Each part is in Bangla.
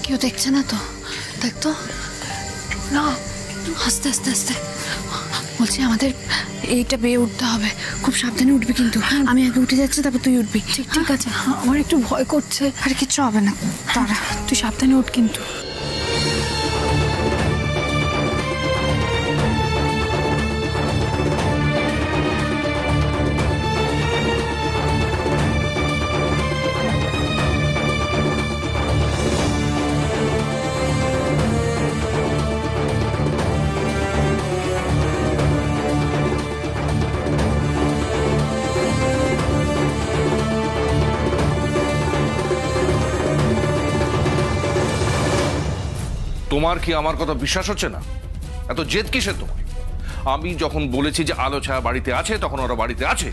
কেউ দেখছে না তো? দেখ তো। না, আস্তে আস্তে আস্তে। বলছি আমাদের এইটা বেয়ে উঠতে হবে, খুব সাবধানে উঠবি কিন্তু। আমি আগে উঠে যাচ্ছি, তারপর তুই উঠবি। ঠিক আছে। আমার একটু ভয় করছে। আরে কিচ্ছু হবে না, দাঁড়া, তুই সাবধানে উঠ কিন্তু। তোমার কি আমার কথা বিশ্বাস হচ্ছে না? এত জেদ কিসের তোমার? আমি যখন বলেছি যে আলো ছায়া বাড়িতে আছে, তখন ওরা বাড়িতে আছে।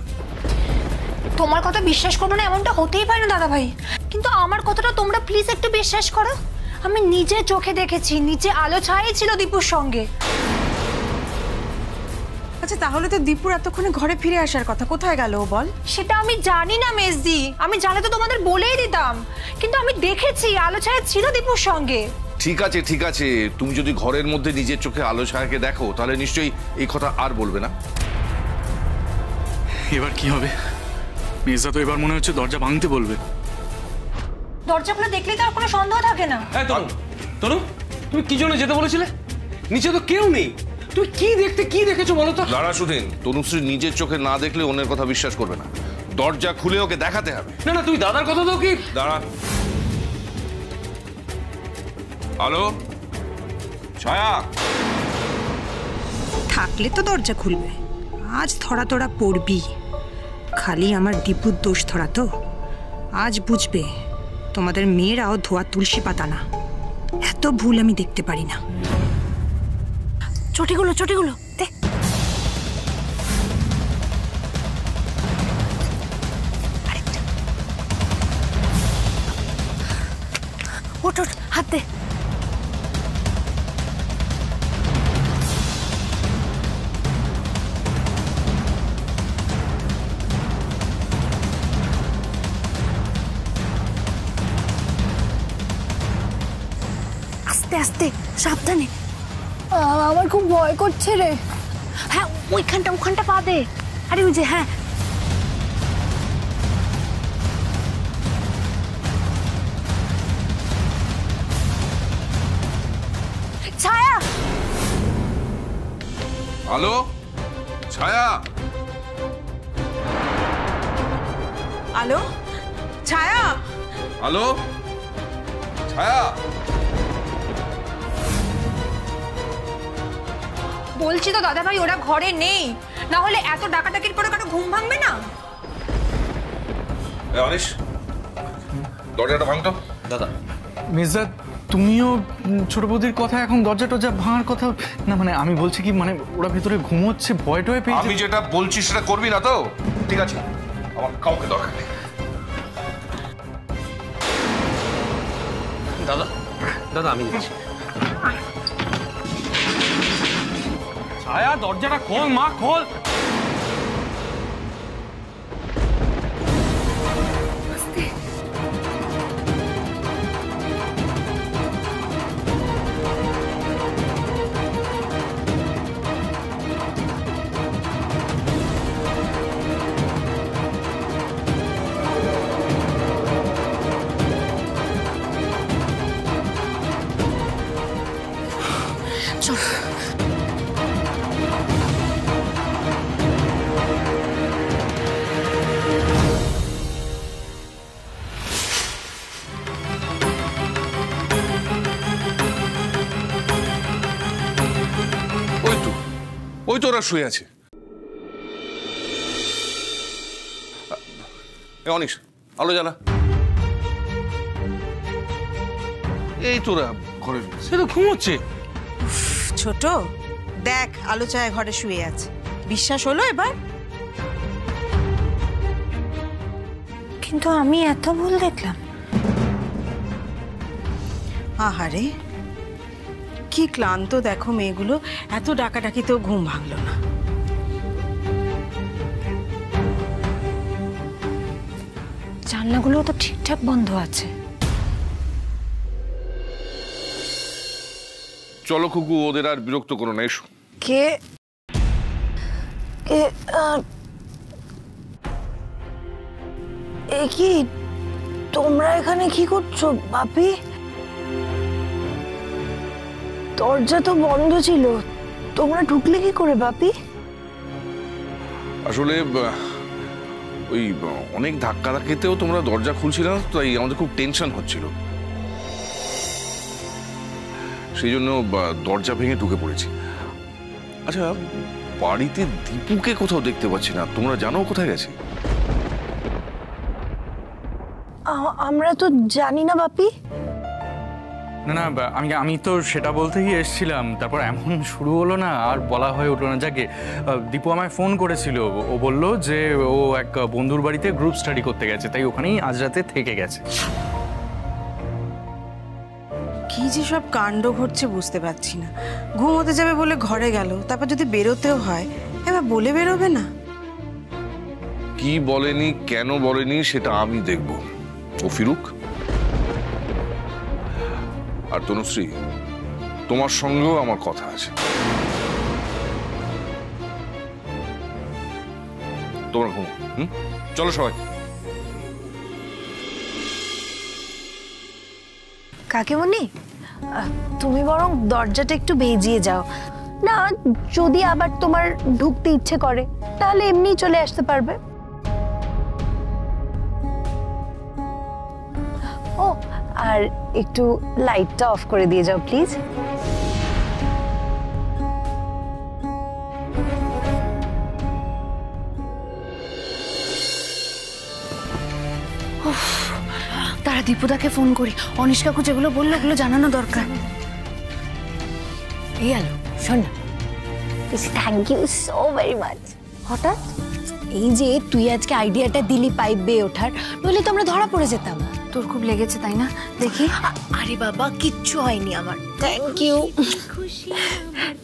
তোমার কথা বিশ্বাস করবো না এমনটা হতেই পারে না দাদা ভাই, কিন্তু আমার কথাটা তোমরা প্লিজ একটু বিশ্বাস করো। আমি নিজে চোখে দেখেছি, নিচে আলো ছায়াই ছিল দীপুর সঙ্গে। আচ্ছা, তাহলে তো দীপুর এতক্ষণে ঘরে ফিরে আসার কথা, কোথায় গেল ও বল? সেটা আমি জানি না মেজদি, আমি জানলে তো তোমাদের বলেই দিতাম, কিন্তু আমি দেখেছি আলো ছায়া ছিল দীপুর সঙ্গে। ঠিক আছে ঠিক আছে, তুমি যদি ঘরের মধ্যে নিজের চোখে আলো ছায়াকে দেখো, তাহলে নিশ্চয়ই এই কথা আর বলবে না। এবার কি হবে? মেজদা তো এবার মনে হচ্ছে দরজা ভাঙতে বলবে। দরজা খুলে দেখলেই তো আর কোনো সন্দেহ থাকে না। হ্যাঁ তনু, তনু তুমি কি জন্য যেতে বলেছিলে? নিচে তো কেউ নেই, তুমি কি দেখেছো বলো তো? দাঁড়া সুদিন, তনুশ্রী নিজের চোখে না দেখলে অন্যের কথা বিশ্বাস করবে না। দরজা খুলে ওকে দেখাতে হবে। না না, তুই দাদার কথা তো কি? দাঁড়া। আলো ছায়া থাকলে তো দরজা খুলবে, আজ ধরা তোরা পড়বি। খালি আমার দীপুর দোষ ধরা তো, আজ বুঝবে তোমাদের মেয়েরাও ধোয়া তুলসী পাতা না। এত ভুল আমি দেখতে পারি না। চটিগুলো দেখ। ওঠ, হাত দে। আস্তে আস্তে, সাবধানে। আমার খুব ভয় করছে রে। হ্যাঁ, ওখানটা পা দে। আরে ওই যে, হ্যাঁ। ছায়া, আলো ছায়া আলো ছায়া, আলো ছায়া। বলছি তো দাদা ভাই, ওরা ঘরে নেই, না হলে এত ডাকাডাকির পরে কারো ঘুম ভাঙবে না। অনিশ, দরজাটা ভাঙতো। দাদা মেজদা, তুমিও ছোট বৌদির কথা এখন দরজা টরজা ভাঙার কথা না? মানে আমি বলছি কি, মানে ওরা ভেতরে ঘুমোচ্ছে, ভয় টয় পেয়ে। আমি যেটা বলছি সেটা করবি না তো? ঠিক আছে, আমার কাউকে দরকার নেই। দাদা দাদা আমি যাচ্ছি। ছায়া, দরজাটা খোল মা, খোল। চল। ওই তো ওরা শুয়ে আছে। অনিশ, আলো জ্বালা। এই তোরা ঘরে, সে তো ঘুমোচ্ছে। ছোট দেখ, আলো ছায়া ঘরে শুয়ে আছে। বিশ্বাস হলো এবার? কিন্তু আমি এত ভুল দেখলাম। আহারে, কি ক্লান্ত দেখো মেয়েগুলো, এত ডাকাডাকিতেও ঘুম ভাঙলো না। জানলাগুলো তো ঠিকঠাক বন্ধ আছে। চলো খুকু, ওদের আর বিরক্ত করো না, এসো। কে কে এ কি তোমরা এখানে কি করছো বাপি? দরজা তো বন্ধ ছিল, তোমরা ঢুকলে কি করে বাপি? আসলে ওই অনেক ধাক্কা ধাক্কিতেও তোমরা দরজা খুলছিল না, তাই আমাদের খুব টেনশন হচ্ছিল, সেই জন্য দরজা ভেঙে ঢুকে পড়েছি। আচ্ছা, বাড়িতে দীপুকে কোথাও দেখতে পাচ্ছি না, তোমরা জানো কোথায় গেছে? আমরা তো জানি না বাপি। না না, আমি তো সেটা বলতেই এসেছিলাম, তারপর এমন শুরু হলো না, আর বলা হয়ে উঠলো না। যাকে দীপু আমায় ফোন করেছিল, ও বলল যে ও এক বন্ধুর বাড়িতে গ্রুপ স্টাডি করতে গেছে, তাই ওখানেই আজ রাতে থেকে গেছে। কি যে সব কাণ্ড ঘটছে বুঝতে পারছি না। ঘুমোতে যাবে বলে ঘরে গেল, তারপর যদি বেরোতেও হয় এবার বলে বেরোবে না। কি বলেনি, কেন বলেনি, সেটা আমি দেখব। ও ফিরুক। আর তনুশ্রী, তোমার সঙ্গেও আমার কথা আছে। তোমরা ঘুমো। চলো সবাই। কাকিমণি, তুমি বরং দরজাটা একটু ভেজিয়ে যাও না, যদি আবার তোমার ঢুকতে ইচ্ছে করে তাহলে এমনিই চলে আসতে পারবে। ও, আর একটু লাইটটা অফ করে দিয়ে যাও প্লিজ। তারা দীপুদাকে ফোন করি, অনিশ কাকু যেগুলো বললো ওগুলো জানানো দরকার। এই আলো, শোন না, thank you so very much. হঠাৎ এই যে তুই আজকে আইডিয়াটা দিলি পাইপ বেয়ে ওঠার, নইলে তো আমরা ধরা পড়ে যেতাম। তোর খুব লেগেছে তাই না? দেখি। আরে বাবা, কিচ্ছু হয়নি আমার, থ্যাংক ইউ।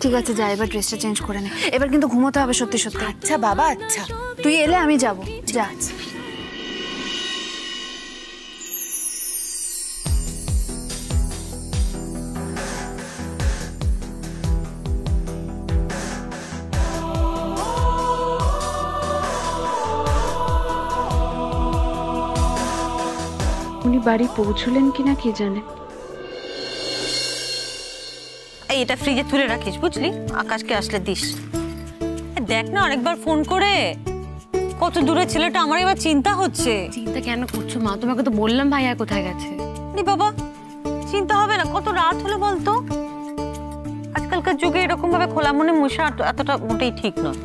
ঠিক আছে, যা, এবার ড্রেসটা চেঞ্জ করে নে, এবার কিন্তু ঘুমোতে হবে সত্যি সত্যি। আচ্ছা বাবা, আচ্ছা। তুই এলে আমি যাব, যা। উনি বাড়ি পৌঁছলেন কিনা কে জানে। এই এটা ফ্রিজে তুলে রাখিস, বুঝলি? আকাশকে আসলে দিস। দেখ না, অনেকবার ফোন করে কত দূরে ছেলেটা, আমার এবার চিন্তা হচ্ছে। চিন্তা কেন করছো মা? তোমাকে তো বললাম ভাইয়া কোথায় গেছে। বাবা, চিন্তা হবে না? কত রাত হলো বলতো? আজকালকার যুগে এরকম ভাবে খোলা মনে মুশা এতটা মোটেই ঠিক নয়।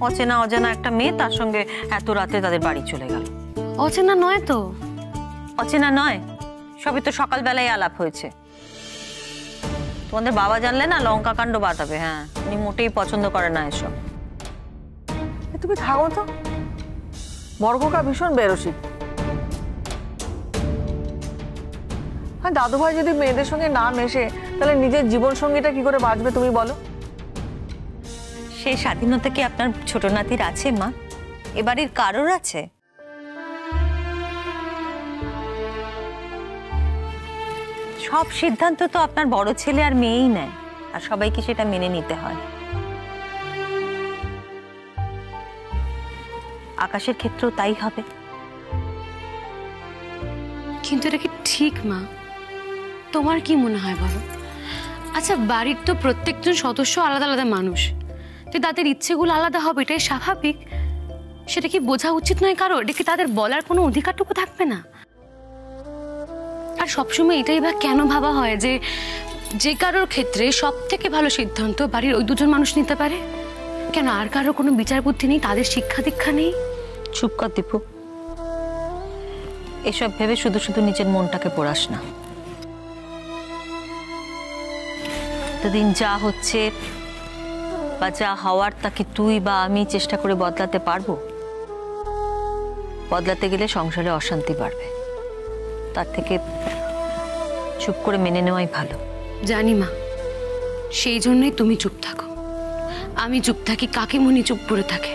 অচেনা অজানা একটা মেয়ে, তার সঙ্গে এত রাতে তাদের বাড়ি চলে গেল। অচেনা নয় তো। অচেনা নয়, সবই তো সকালবেলায় আলাপ হয়েছে। তোমাদের বাবা জানলে না লঙ্কা কাণ্ড বাতাবে। হ্যাঁ, উনি মোটেই পছন্দ করে না এসব। তুমি থাকো তো, বর্গকা ভীষণ বেরসিক। হ্যাঁ, দাদুভাই যদি মেয়েদের সঙ্গে না মেশে তাহলে নিজের জীবন সঙ্গীটা কি করে বাঁচবে তুমি বলো? সেই স্বাধীনতা কি আপনার ছোট নাতির আছে মা? এ বাড়ির কারোর আছে? সব সিদ্ধান্ত তো আপনার বড় ছেলে আর মেয়েই নেয়, আর সবাইকে সেটা মেনে নিতে হয়। আকাশের ক্ষেত্রেও তাই হবে। কিন্তু এটা কি ঠিক মা? তোমার কি মনে হয় বলো? আচ্ছা, বাড়ির তো প্রত্যেকজন সদস্য আলাদা আলাদা মানুষ, তো তাদের ইচ্ছেগুলো আলাদা হবে, এটাই স্বাভাবিক। সেটা কি বোঝা উচিত নয় কারো? এটা কি তাদের বলার কোনো অধিকারটুকু থাকবে না? আর সবসময় এটাই বা কেন ভাবা হয় যে যে কারোর ক্ষেত্রে সব থেকে ভালো সিদ্ধান্ত বাড়ির ওই দুজন মানুষ নিতে পারে? কেন আর কারোর কোনো বিচার বুদ্ধি নেই, তাদের শিক্ষা দীক্ষা নেই? চুপ কর দীপু, এসব ভেবে শুধু শুধু নিজের মনটাকে পোড়াস না। এতদিন যা হচ্ছে বা যা হওয়ার, তাকে তুই বা আমি চেষ্টা করে বদলাতে পারবো? বদলাতে গেলে সংসারে অশান্তি বাড়বে, তার থেকে চুপ করে মেনে নেওয়াই ভালো। জানি মা, সেই জন্যই তুমি চুপ থাকো, আমি চুপ থাকি, কাকিমণি চুপ করে থাকে,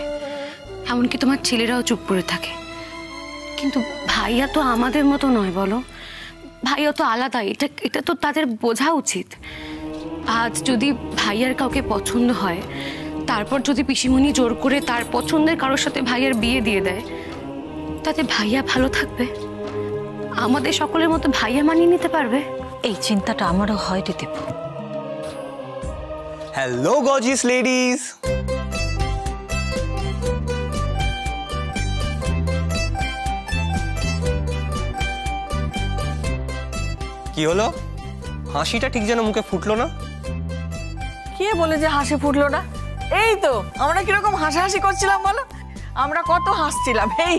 এমনকি তোমার ছেলেরাও চুপ করে থাকে। কিন্তু ভাইয়া তো আমাদের মতো নয় বলো, ভাইয়া তো আলাদা, এটা এটা তো তাদের বোঝা উচিত। আজ যদি ভাইয়ার কাউকে পছন্দ হয়, তারপর যদি পিসিমণি জোর করে তার পছন্দের কারোর সাথে ভাইয়ার বিয়ে দিয়ে দেয়, তাতে ভাইয়া ভালো থাকবে, আমাদের সকলের মতো ভাইয়া মানিয়ে নিতে পারবে। এই চিন্তাটা আমারও হয় রে দীপু। হ্যালো গর্জিয়াস লেডিজ, কি হলো? হাসিটা ঠিক যেন মুখে ফুটলো না। কে বলে যে হাসি ফুটলো না? এই তো আমরা কিরকম হাসাহাসি করছিলাম বলো, আমরা কত হাসছিলাম। এই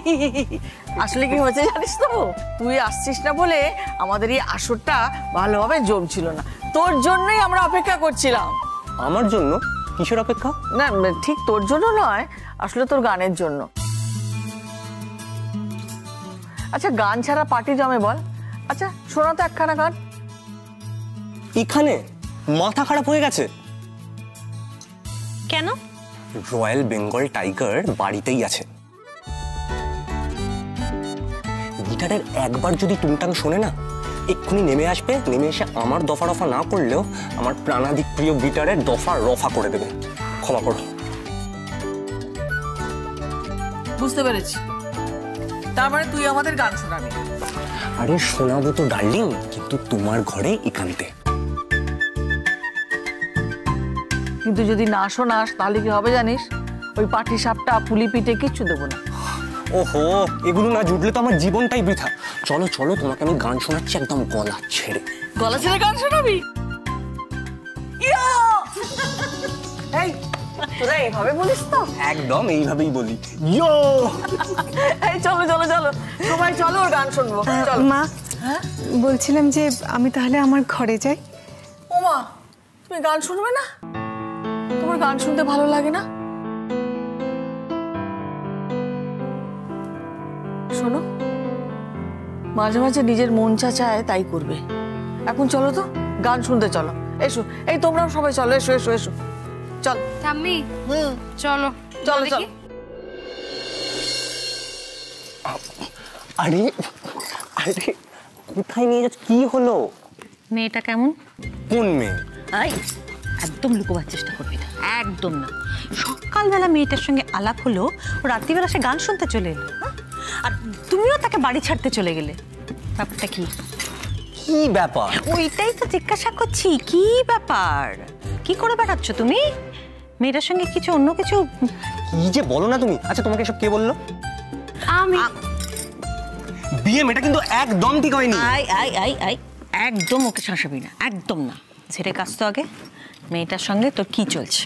আসলে কি হয়েছে জানিস তো, তুই আসছিস না বলে আমাদের এই আসরটা ভালোভাবে জমছিল না। তোর জন্যই আমরা অপেক্ষা করছিলাম। আমার জন্য? কিসের অপেক্ষা? না ঠিক তোর জন্য নয়, আসলে তোর গানের জন্য। আচ্ছা গান ছাড়া পার্টি জমে বল? আচ্ছা শোনা তো একখানা গান। এখানে মাথা খারাপ হয়ে গেছে কেন? রয়্যাল বেঙ্গল টাইগার বাড়িতেই আছে। গিটারের একবার যদি টুংটাং শোনে না, এক্ষুনি নেমে আসবে, নেমে এসে আমার দফা রফা না করলেও আমার প্রাণাধিক প্রিয় গিটারের দফা রফা করে দেবে। ক্ষমা করো। বুঝতে পেরেছি, তার মানে তুই আমাদের গান শোনাবি? আরে শোনাবো তো ডার্লিং, কিন্তু তোমার ঘরে এখানতে। কিন্তু যদি না শোনাস তাহলে কি হবে জানিস? ওই পাটি সাপটা পুলি পিঠে কিচ্ছু দেবো না। ওহো, এগুলো না জুটলে তো আমার জীবনটাই বৃথা। চলো চলো, তোমাকে আমি গান শোনাচ্ছি একদম গলা ছেড়ে। গলা ছেড়ে গান শোনাবি? ইয়া! এই তোরা এইভাবে বলিস তো? একদম এইভাবেই বলি। ইয়ো! এই চলো চলো চলো সবাই চলো, ওর গান শুনবো। চলো। মা, বলছিলাম যে আমি তাহলে আমার ঘরে যাই। ও মা, তুমি গান শুনবে না? তোমার গান শুনতে ভালো লাগে না? শোনো, মাঝে মাঝে নিজের মন চা চায় তাই করবে। এখন চলো তো গান শুনতে চলো। এসো, এই তোমরাও সবাই চলো, এসো এসো এসো। চল ঠাম্মি, চলো চলো চলো। আরে আরে কোথায় নিয়ে যাচ্ছ? কি হলো? মেয়েটা কেমন? কোন মেয়ে? আই একদম লুকোবার চেষ্টা করবি না, একদম না। সকালবেলা মেয়েটার সঙ্গে আলাপ হলো, ও রাত্রিবেলা সে গান শুনতে চলে এলো, আর তুমিও তাকে বাড়ি ছাড়তে চলে গেলে। ব্যাপারটা কি? কি ব্যাপার? ওইটাই তো জিজ্ঞাসা করছি, কি ব্যাপার? কি করে বেড়াচ্ছ তুমি? মেয়েটার সঙ্গে কিছু অন্য কিছু? কি যে বলো না তুমি। আচ্ছা তোমাকে সব কে বললো? আমি বিয়ে মেয়েটা কিন্তু একদম ঠিক হয়নি। আই আই আই আই একদম ওকে শাসাবি না, একদম না। ছেড়ে কাজ তো আগে, মেয়েটার সঙ্গে তোর কি চলছে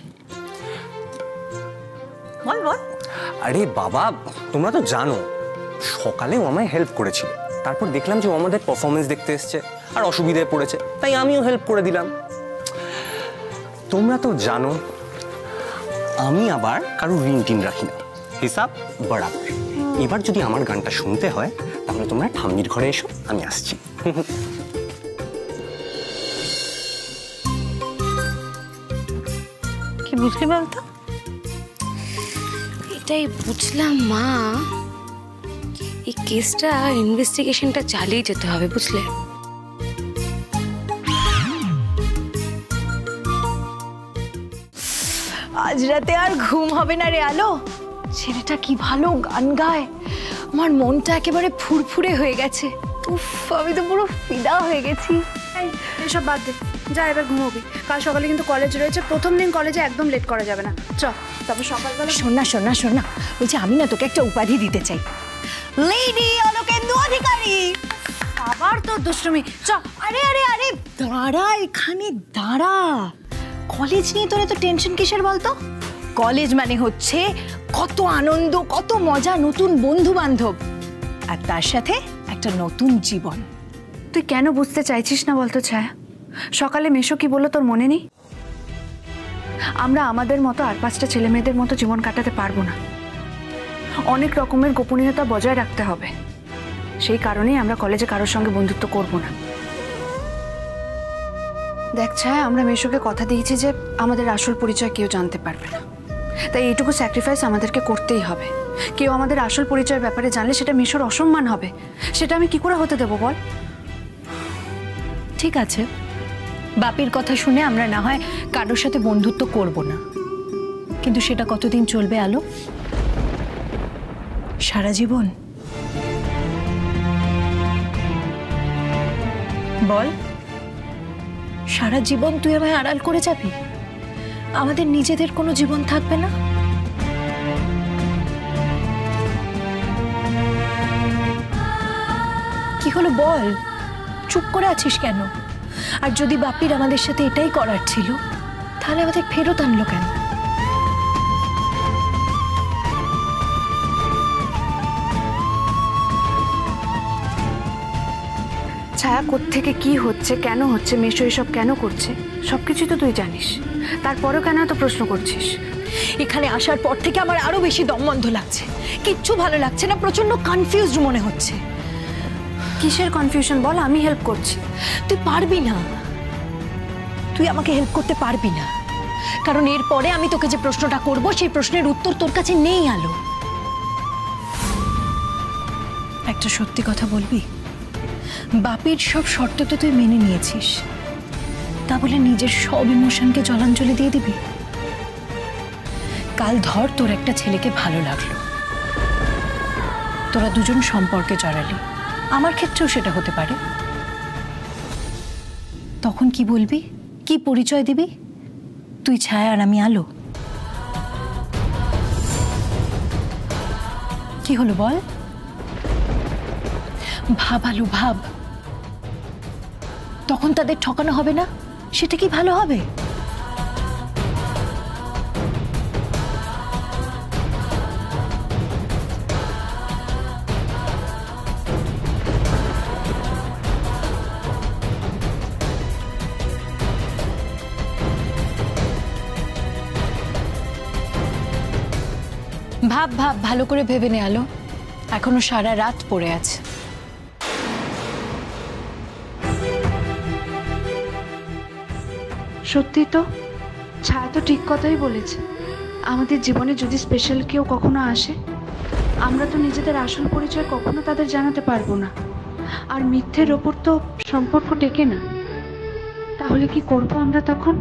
বল বল। আরে বাবা, তোমরা তো জানো সকালে ও আমায় হেল্প করেছিল, তারপর দেখলাম যে ও আমাদের পারফরমেন্স দেখতে এসছে আর অসুবিধায় পড়েছে, তাই আমিও হেল্প করে দিলাম। তোমরা তো জানো আমি আবার কারো ঋণ টিন রাখি না, হিসাব বরাবর। এবার যদি আমার গানটা শুনতে হয় তাহলে তোমরা ঠাম্মির ঘরে এসো, আমি আসছি। কি বুঝলি বলতো? এটাই বুঝলাম মা, এই কেসটা ইনভেস্টিগেশনটা চালিয়ে যেতে হবে, বুঝলে? আজ রাতে আর ঘুম হবে না রে আলো। ছেলেটা কি ভালো গান গায়, আমার মনটা একেবারে ফুরফুরে হয়ে গেছে। উফ, আমি তো পুরো ফিদা হয়ে গেছি। এসব বাদ দে, যা এবার ঘুমোবি। কাল সকালে কিন্তু কলেজ রয়েছে, প্রথম দিন কলেজে একদম লেট করা যাবে না। চ, তারপর সকালবেলা। শোন না শোন না শোন না, বলছি আমি না তোকে একটা উপাধি দিতে চাই, লেডি অলোকেন্দু অধিকারী। আবার তোর দুষ্টুমি। চ। আরে আরে আরে দাঁড়া, এখানে দাঁড়া। কলেজ নিয়ে তোর এত টেনশন কিসের বলতো? কলেজ মানে হচ্ছে কত আনন্দ, কত মজা, নতুন বন্ধু বান্ধব, আর তার সাথে একটা নতুন জীবন। তুই কেন বুঝতে চাইছিস না বলতো ছায়া? সকালে মেশো কি বললো তোর মনে নেই? আমরা আমাদের মতো আর 5টা ছেলে মেয়েদের মতো জীবন কাটাতে পারবো না, অনেক রকমের গোপনীয়তা বজায় রাখতে হবে। সেই কারণেই আমরা কলেজে কারোর সঙ্গে বন্ধুত্ব করব না। দেখ ছায়া, আমরা মেশোকে কথা দিয়েছি যে আমাদের আসল পরিচয় কেউ জানতে পারবে না, তাই এইটুকু স্যাক্রিফাইস আমাদেরকে করতেই হবে। কেউ আমাদের আসল পরিচয়ের ব্যাপারে জানলে সেটা মেশোর অসম্মান হবে, সেটা আমি কি করে হতে দেবো বল? ঠিক আছে, বাপির কথা শুনে আমরা না হয় কারোর সাথে বন্ধুত্ব করব না, কিন্তু সেটা কতদিন চলবে আলো? সারা জীবন? বল, সারা জীবন তুই আমায় আড়াল করে যাবি? আমাদের নিজেদের কোনো জীবন থাকবে না? কি হলো বল, চুপ করে আছিস কেন? আর যদি বাপির আমাদের সাথে এটাই করার ছিল, তাহলে আমাদের ফেরত আনলো কেন? ছায়া কোত্থেকে কি হচ্ছে, কেন হচ্ছে, মেশো এসব কেন করছে, সবকিছু তো তুই জানিস, তারপরেও কেন এত প্রশ্ন করছিস? এখানে আসার পর থেকে আমার আরো বেশি দম বন্ধ লাগছে, কিচ্ছু ভালো লাগছে না, প্রচন্ড কনফিউজড মনে হচ্ছে। কিসের কনফিউশন বল, আমি হেল্প করছি। তুই পারবি না, তুই আমাকে হেল্প করতে পারবি না, কারণ এরপরে আমি তোকে যে প্রশ্নটা করব সেই প্রশ্নের উত্তর তোর কাছে নেই আলো। একটা সত্যি কথা বলবি, বাপির সব শর্ত তো তুই মেনে নিয়েছিস, তা বলে নিজের সব ইমোশনকে জলাঞ্জলি দিয়ে দিবি? কাল ধর তোর একটা ছেলেকে ভালো লাগলো, তোরা দুজন সম্পর্কে জড়ালি, আমার ক্ষেত্রেও সেটা হতে পারে, তখন কি বলবি, কি পরিচয় দিবি? তুই ছায়া আর আমি আলো। কি হলো বল? ভাব আলো, ভাব, তখন তাদের ঠকানো হবে না, সেটা কি ভালো হবে? ভাব ভাব, ভালো করে ভেবে নে আলো, এখনো সারা রাত পড়ে আছে। সত্যি তো, ছায়া তো ঠিক কথাই বলেছে, আমাদের জীবনে যদি স্পেশাল কেউ কখনো আসে, আমরা তো নিজেদের আসল পরিচয় কখনো তাদের জানাতে পারবো না, আর মিথ্যের ওপর তো সম্পর্ক টেকে না। তাহলে কি করবো আমরা তখন?